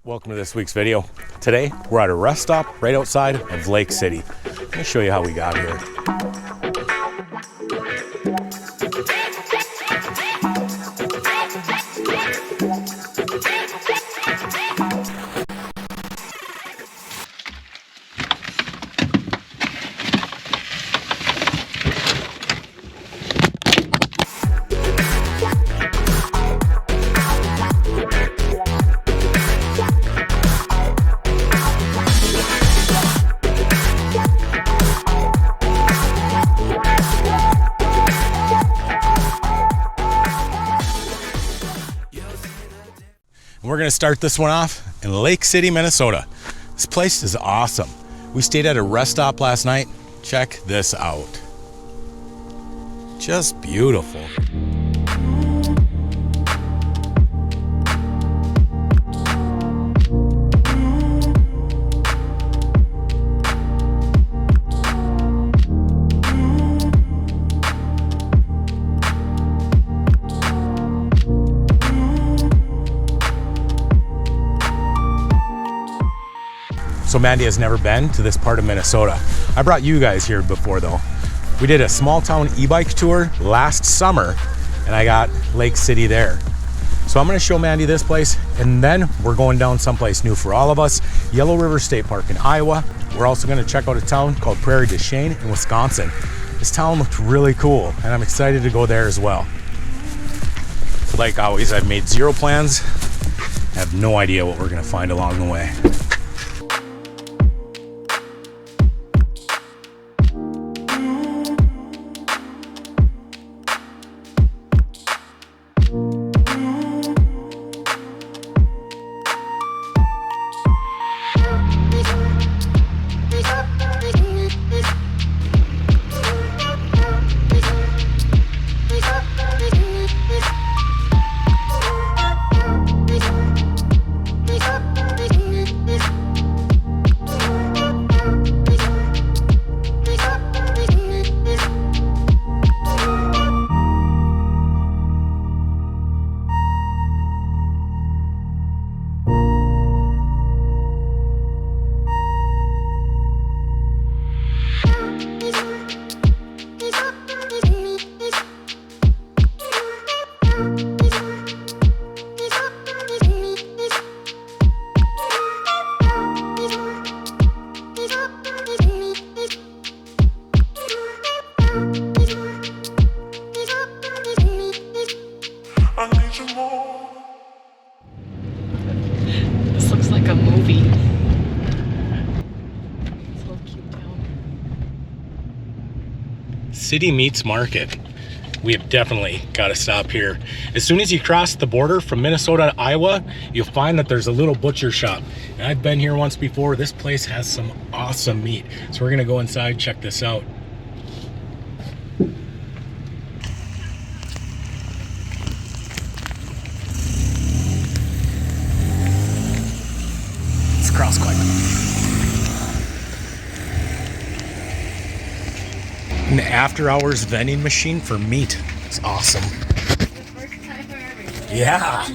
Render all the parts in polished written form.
Welcome to this week's video. Today, we're at a rest stop right outside of Lake City. Let me show you how we got here. We're gonna start this one off in Lake City, Minnesota. This place is awesome. We stayed at a rest stop last night. Check this out. Just beautiful. So Mandi has never been to this part of Minnesota. I brought you guys here before though. We did a small town e-bike tour last summer and I got Lake City there. So I'm gonna show Mandi this place and then we're going down someplace new for all of us, Yellow River State Park in Iowa. We're also gonna check out a town called Prairie du Chien in Wisconsin. This town looked really cool and I'm excited to go there as well. So like always, I've made zero plans. I have no idea what we're gonna find along the way. This looks like a movie. It's a little cute town. City meets market. We have definitely got to stop here. As soon as you cross the border from Minnesota to Iowa, you'll find that there's a little butcher shop. And I've been here once before. This place has some awesome meat. So we're gonna go inside, check this out. It's cross quick. An after hours vending machine for meat. It's awesome. Yeah.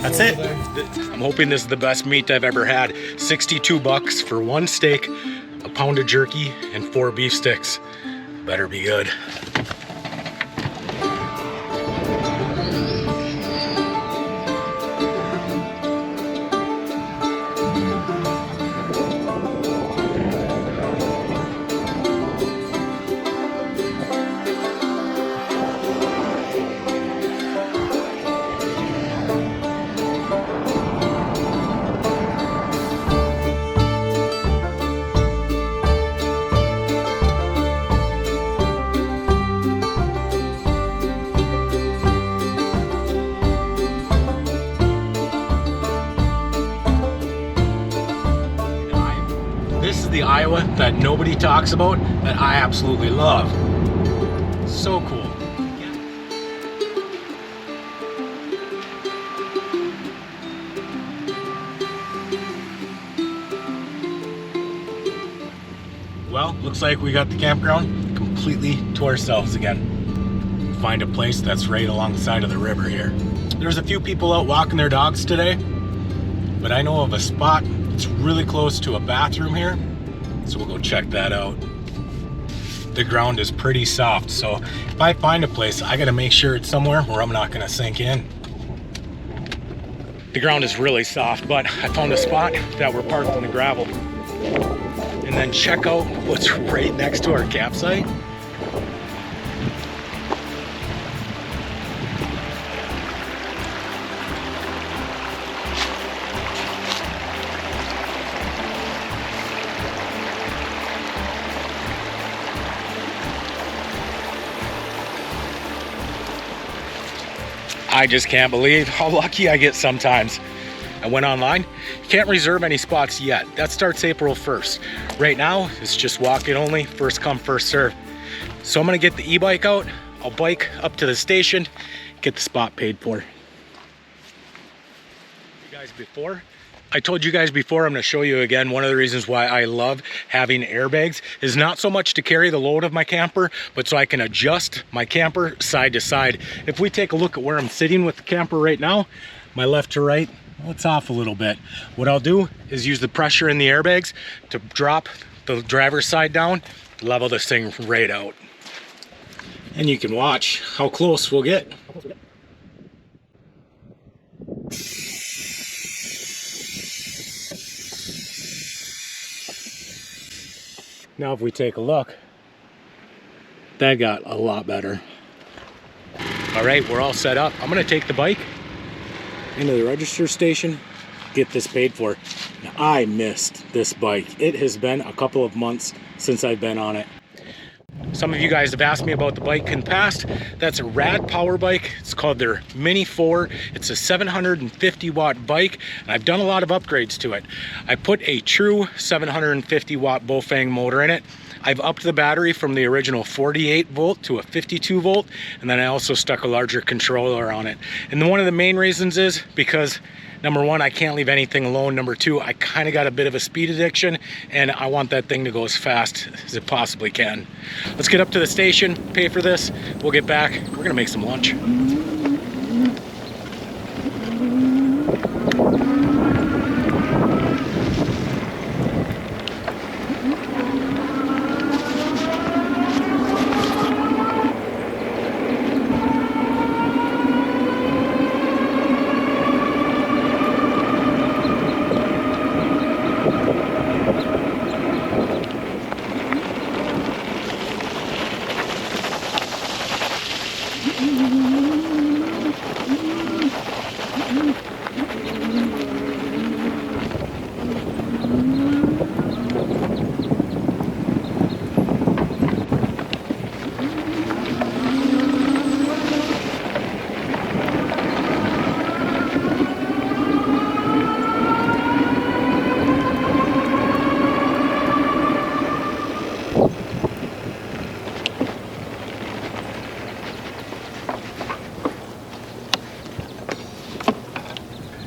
That's it. I'm hoping this is the best meat I've ever had. 62 bucks for one steak, a pound of jerky, and 4 beef sticks. Better be good. The Iowa that nobody talks about that I absolutely love. So cool. Well, looks like we got the campground completely to ourselves again. Find a place that's right alongside of the river here. There's a few people out walking their dogs today, but I know of a spot that's really close to a bathroom here, so we'll go check that out. The ground is pretty soft, so if I find a place, I gotta make sure it's somewhere where I'm not gonna sink in. The ground is really soft, but I found a spot that we're parked on the gravel. And then check out what's right next to our campsite. I just can't believe how lucky I get sometimes. I went online. You can't reserve any spots yet. That starts April 1st. Right now, it's just walk-in only, first come, first serve. So I'm gonna get the e-bike out. I'll bike up to the station, get the spot paid for. I told you guys before, I'm gonna show you again, one of the reasons why I love having airbags is not so much to carry the load of my camper, but so I can adjust my camper side to side. If we take a look at where I'm sitting with the camper right now, my left to right, well, it's off a little bit. What I'll do is use the pressure in the airbags to drop the driver's side down, level this thing right out. And you can watch how close we'll get. Now if we take a look, that got a lot better. All right, we're all set up. I'm gonna take the bike into the register station, get this paid for. Now, I missed this bike. It has been a couple of months since I've been on it. Some of you guys have asked me about the bike in the past. That's a rad power bike. It's called their Mini 4. It's a 750 watt bike, and I've done a lot of upgrades to it. I put a true 750 watt Bofang motor in it. I've upped the battery from the original 48 volt to a 52 volt, and then I also stuck a larger controller on it. And one of the main reasons is because number one, I can't leave anything alone. Number two, I kind of got a bit of a speed addiction, and I want that thing to go as fast as it possibly can. Let's get up to the station, pay for this. We'll get back. We're gonna make some lunch.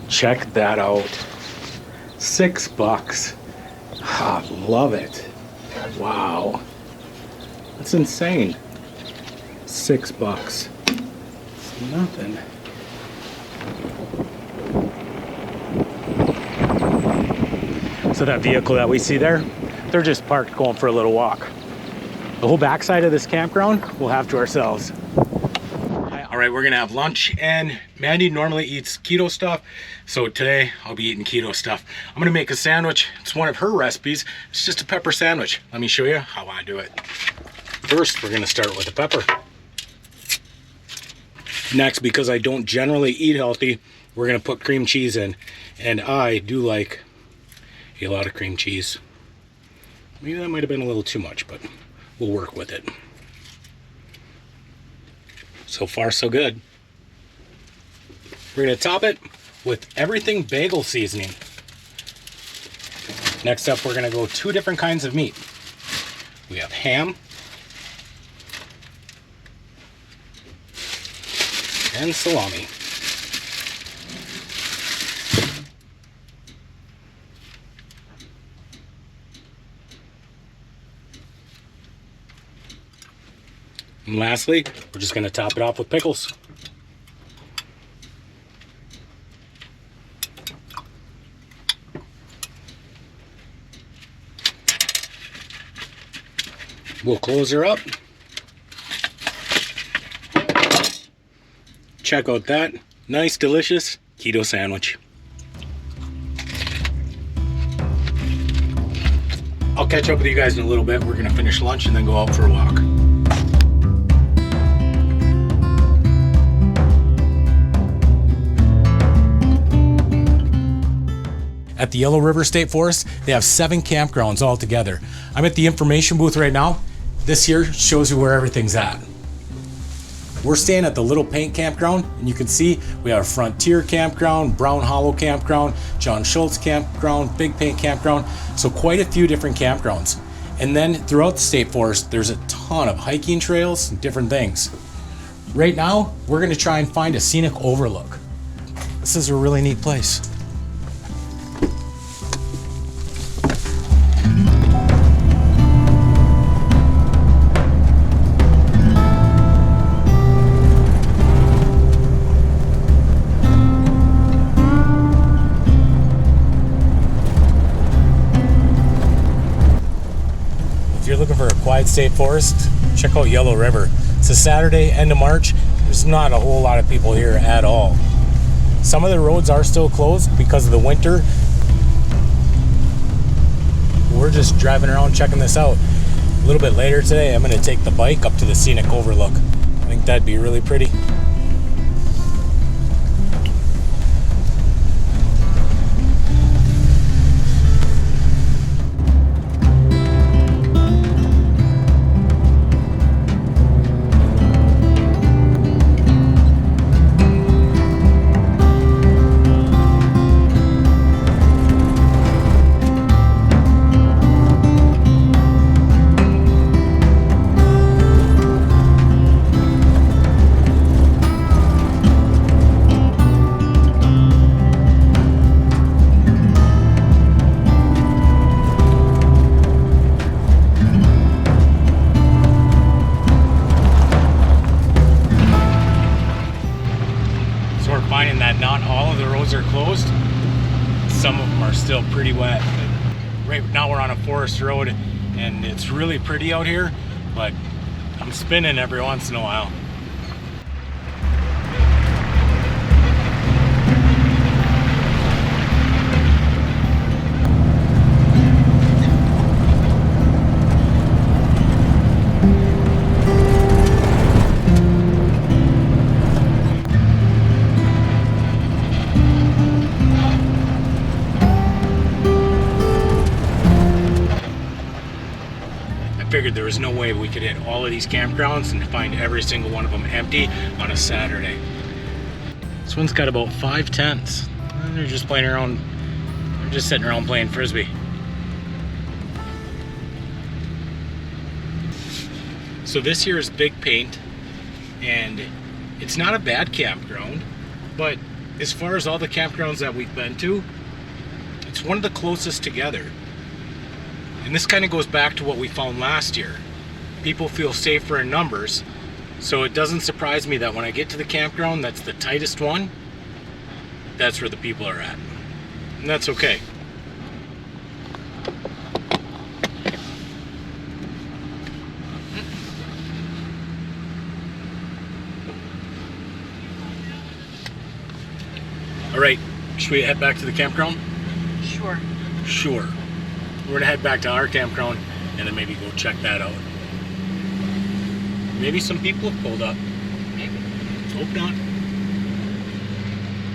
Check that out. $6. Ah, love it. Wow. That's insane. $6. It's nothing. So that vehicle that we see there, they're just parked going for a little walk. The whole backside of this campground we'll have to ourselves. All right, we're gonna have lunch, and Mandy normally eats keto stuff, so today I'll be eating keto stuff. I'm gonna make a sandwich. It's one of her recipes. It's just a pepper sandwich. Let me show you how I do it. First, we're gonna start with the pepper. Next, because I don't generally eat healthy, we're gonna put cream cheese in, and I do like a lot of cream cheese. Maybe that might have been a little too much, but we'll work with it. So far, so good. We're gonna top it with everything bagel seasoning. Next up, we're gonna go 2 different kinds of meat. We have ham and salami. And lastly, we're just gonna top it off with pickles. We'll close her up. Check out that nice, delicious keto sandwich. I'll catch up with you guys in a little bit. We're gonna finish lunch and then go out for a walk. At the Yellow River State Forest, they have 7 campgrounds all together. I'm at the information booth right now. This here shows you where everything's at. We're staying at the Little Paint Campground, and you can see we have Frontier Campground, Brown Hollow Campground, John Schultz Campground, Big Paint Campground, so quite a few different campgrounds. And then throughout the State Forest, there's a ton of hiking trails and different things. Right now, we're gonna try and find a scenic overlook. This is a really neat place. If you're looking for a quiet state forest, check out Yellow River. It's a Saturday, end of March. There's not a whole lot of people here at all. Some of the roads are still closed because of the winter. We're just driving around checking this out. A little bit later today, I'm gonna take the bike up to the scenic overlook. I think that'd be really pretty. Finding that not all of the roads are closed. Some of them are still pretty wet. But right now we're on a forest road and it's really pretty out here, but I'm spinning every once in a while. Figured there was no way we could hit all of these campgrounds and find every single one of them empty on a Saturday. This one's got about 5 tents. And they're just playing around, they're just sitting around playing frisbee. So this here is Big Paint, and it's not a bad campground, but as far as all the campgrounds that we've been to, it's one of the closest together. And this kind of goes back to what we found last year. People feel safer in numbers, so it doesn't surprise me that when I get to the campground that's the tightest one, that's where the people are at. And that's okay. All right, should we head back to the campground? Sure. Sure. We're gonna head back to our campground and then maybe go check that out. Maybe some people have pulled up. Maybe. Hope not.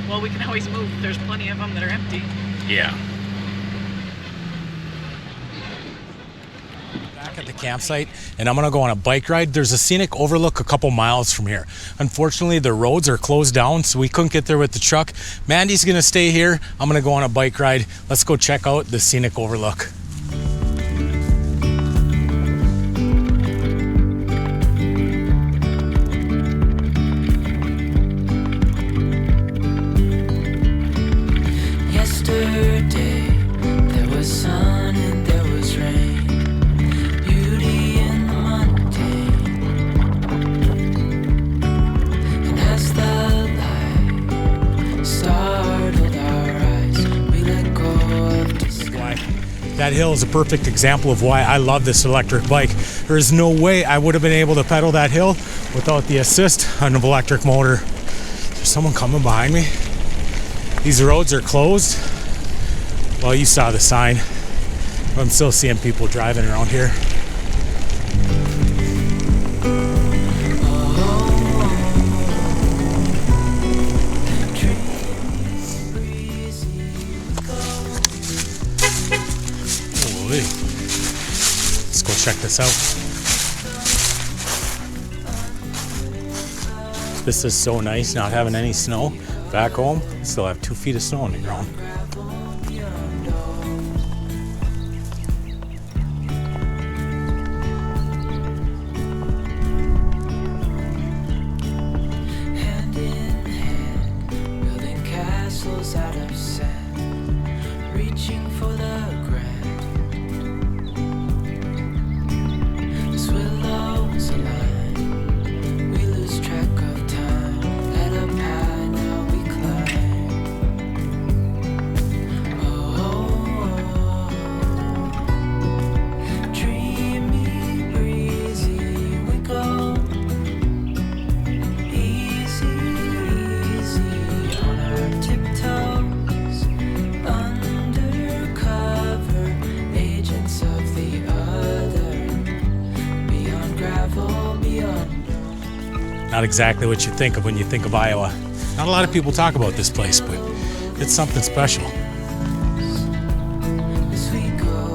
Well, we can always move. There's plenty of them that are empty. Yeah. Back at the campsite, and I'm gonna go on a bike ride. There's a scenic overlook a couple miles from here. Unfortunately, the roads are closed down, so we couldn't get there with the truck. Mandy's gonna stay here. I'm gonna go on a bike ride. Let's go check out the scenic overlook. Yesterday, there was sun and there was rain. Beauty in the mundane. That hill is a perfect example of why I love this electric bike. There is no way I would have been able to pedal that hill without the assist on an electric motor. There's someone coming behind me. These roads are closed. Well, you saw the sign. I'm still seeing people driving around here. Let's go check this out. This is so nice, not having any snow. Back home, still have 2 feet of snow on the ground. Hand in hand, building castles out of sand, reaching for the grand. As willows align, we lose track of time. Head up high, now we climb. Oh, dreamy, breezy, we go. Easy, easy on our tiptoes, undercover agents of the other, beyond gravel, beyond. Not exactly what you think of when you think of Iowa. Not a lot of people talk about this place, but it's something special. As we go,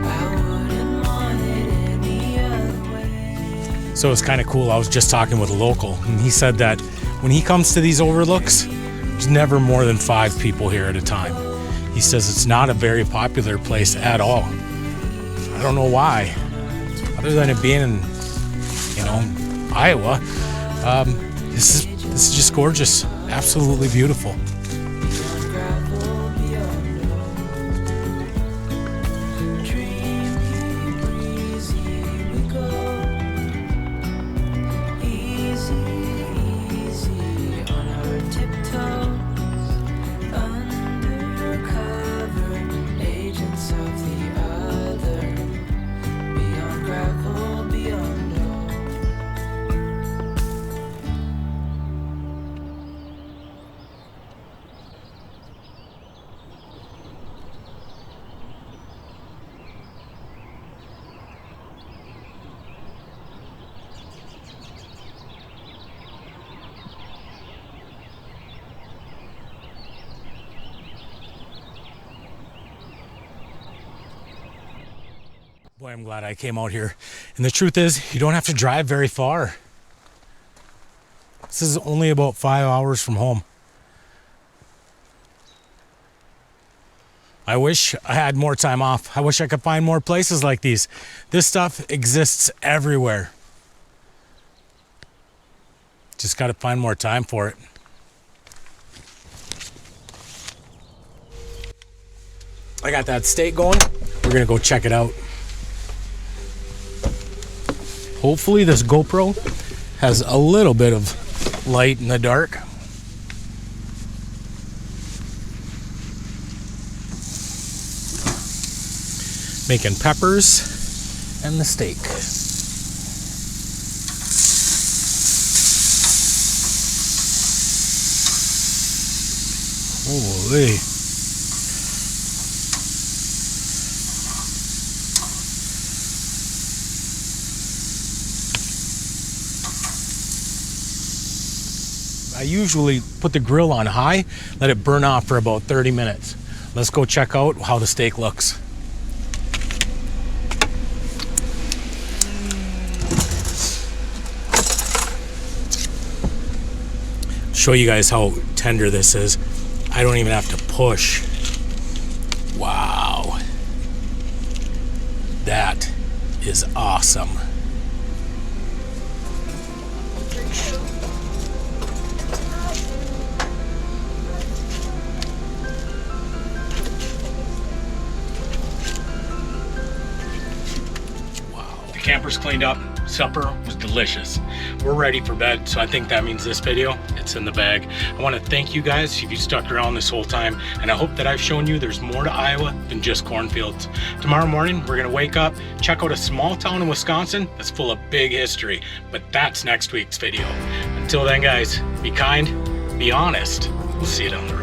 I wouldn't want it any other way. So it's kind of cool. I was just talking with a local, and he said that when he comes to these overlooks, there's never more than 5 people here at a time. He says it's not a very popular place at all. I don't know why, other than it being in, Iowa. This is just gorgeous, absolutely beautiful. Beyond gravel, beyond dreamy, breezy, we go. Easy, easy on our tiptoes, undercover agents of the other, beyond gravel, beyond. Boy, I'm glad I came out here. And the truth is, you don't have to drive very far. This is only about 5 hours from home. I wish I had more time off. I wish I could find more places like these. This stuff exists everywhere. Just got to find more time for it. I got that steak going. We're going to go check it out. Hopefully this GoPro has a little bit of light in the dark. Making peppers and the steak. Holy. I usually put the grill on high, let it burn off for about 30 minutes. Let's go check out how the steak looks. Show you guys how tender this is. I don't even have to push. Wow. That is awesome. Camper's cleaned up, Supper was delicious. We're ready for bed, so I think that means this video, it's in the bag. I want to thank you guys if you stuck around this whole time, and I hope that I've shown you there's more to Iowa than just cornfields. Tomorrow morning, we're gonna wake up, check out a small town in Wisconsin that's full of big history, but that's next week's video. Until then, guys, be kind, be honest. We'll see you down the road.